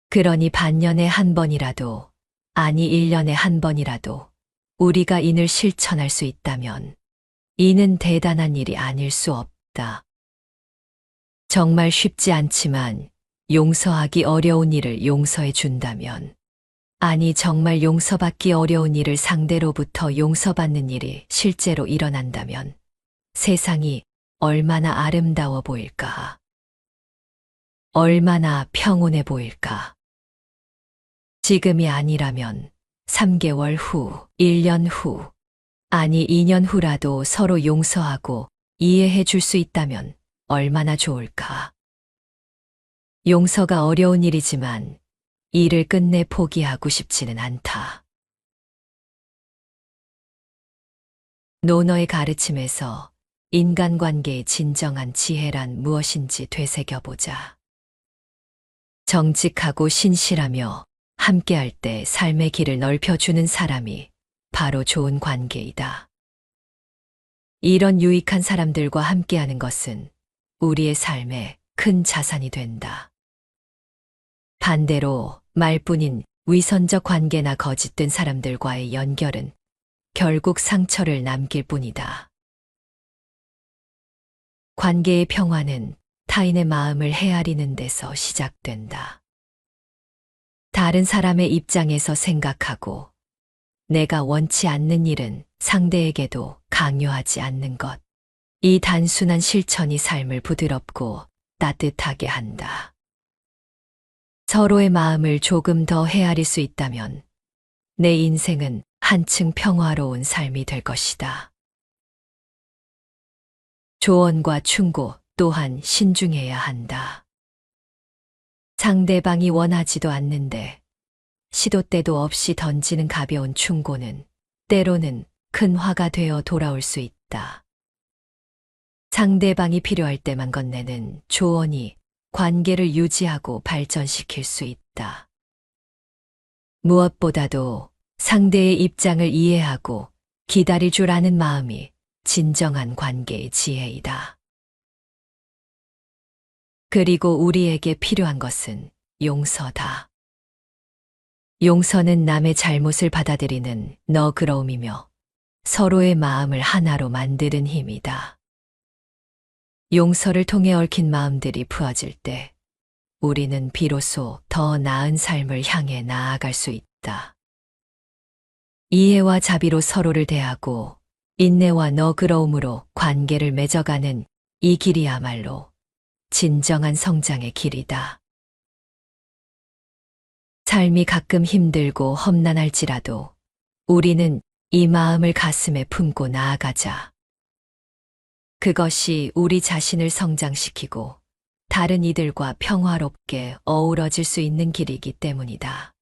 그러니 반년에 한 번이라도, 아니 1년에 한 번이라도 우리가 인을 실천할 수 있다면 이는 대단한 일이 아닐 수 없다. 정말 쉽지 않지만 용서하기 어려운 일을 용서해 준다면, 아니 정말 용서받기 어려운 일을 상대로부터 용서받는 일이 실제로 일어난다면 세상이 얼마나 아름다워 보일까? 얼마나 평온해 보일까? 지금이 아니라면 3개월 후, 1년 후, 아니 2년 후라도 서로 용서하고 이해해 줄 수 있다면 얼마나 좋을까? 용서가 어려운 일이지만 일을 끝내 포기하고 싶지는 않다. 논어의 가르침에서 인간관계의 진정한 지혜란 무엇인지 되새겨보자. 정직하고 신실하며 함께할 때 삶의 길을 넓혀주는 사람이 바로 좋은 관계이다. 이런 유익한 사람들과 함께하는 것은 우리의 삶에 큰 자산이 된다. 반대로 말뿐인 위선적 관계나 거짓된 사람들과의 연결은 결국 상처를 남길 뿐이다. 관계의 평화는 타인의 마음을 헤아리는 데서 시작된다. 다른 사람의 입장에서 생각하고 내가 원치 않는 일은 상대에게도 강요하지 않는 것. 이 단순한 실천이 삶을 부드럽고 따뜻하게 한다. 서로의 마음을 조금 더 헤아릴 수 있다면 내 인생은 한층 평화로운 삶이 될 것이다. 조언과 충고 또한 신중해야 한다. 상대방이 원하지도 않는데 시도 때도 없이 던지는 가벼운 충고는 때로는 큰 화가 되어 돌아올 수 있다. 상대방이 필요할 때만 건네는 조언이 관계를 유지하고 발전시킬 수 있다. 무엇보다도 상대의 입장을 이해하고 기다릴 줄 아는 마음이 진정한 관계의 지혜이다. 그리고 우리에게 필요한 것은 용서다. 용서는 남의 잘못을 받아들이는 너그러움이며 서로의 마음을 하나로 만드는 힘이다. 용서를 통해 얽힌 마음들이 풀어질 때 우리는 비로소 더 나은 삶을 향해 나아갈 수 있다. 이해와 자비로 서로를 대하고 인내와 너그러움으로 관계를 맺어가는 이 길이야말로 진정한 성장의 길이다. 삶이 가끔 힘들고 험난할지라도 우리는 이 마음을 가슴에 품고 나아가자. 그것이 우리 자신을 성장시키고 다른 이들과 평화롭게 어우러질 수 있는 길이기 때문이다.